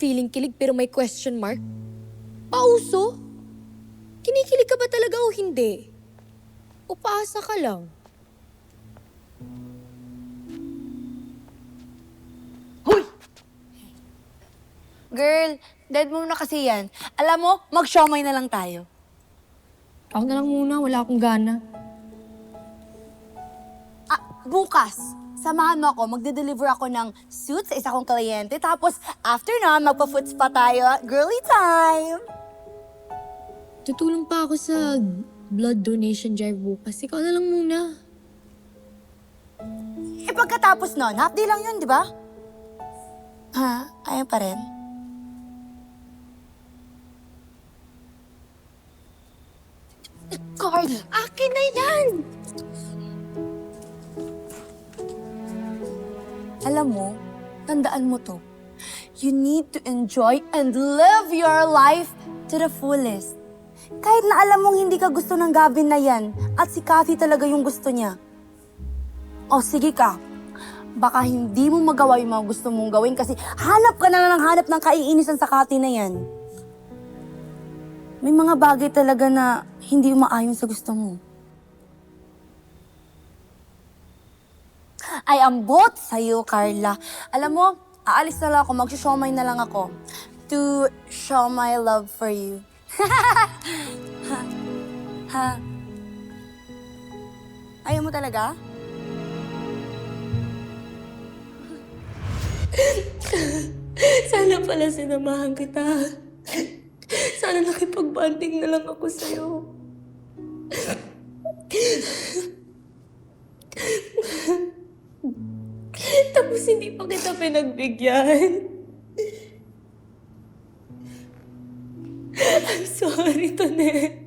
Feeling kilig pero may question mark? Pauso? Kinikilig ka ba talaga o hindi? O paasa ka lang? Girl, dead mo na kasi yan. Alam mo, mag-siomay na lang tayo. Ako na lang muna, wala akong gana. Bukas, samahan mo ako. Magde-deliver ako ng suit sa isa kong kliyente. Tapos, after na, magpa-foots pa tayo. Girly time! Tutulong pa ako sa blood donation drive bukas. Ikaw na lang muna. Pagkatapos nun, half day lang yun, di ba? Ha? Ayaw pa rin? Card! Akin na yan! Alam mo, tandaan mo to. You need to enjoy and live your life to the fullest. Kahit na alam mong hindi ka gusto ng Gavin na yan, at si Kathy talaga yung gusto niya. O sige ka, baka hindi mo magawa yung mga gusto mong gawin kasi hanap ka na lang hanap ng kaiinisan sa Kathy na yan. May mga bagay talaga na hindi umaayon sa gusto mo. I am both sa'yo, Carla. Alam mo, aalis na lang ako, mag-siomay na lang ako to show my love for you. ha? Ayaw mo talaga? Sana pala sinamahan kita. Sana nakipag-bonding na lang ako sa'yo. Tapos hindi pa kita pinagbigyan. I'm sorry, Tonet.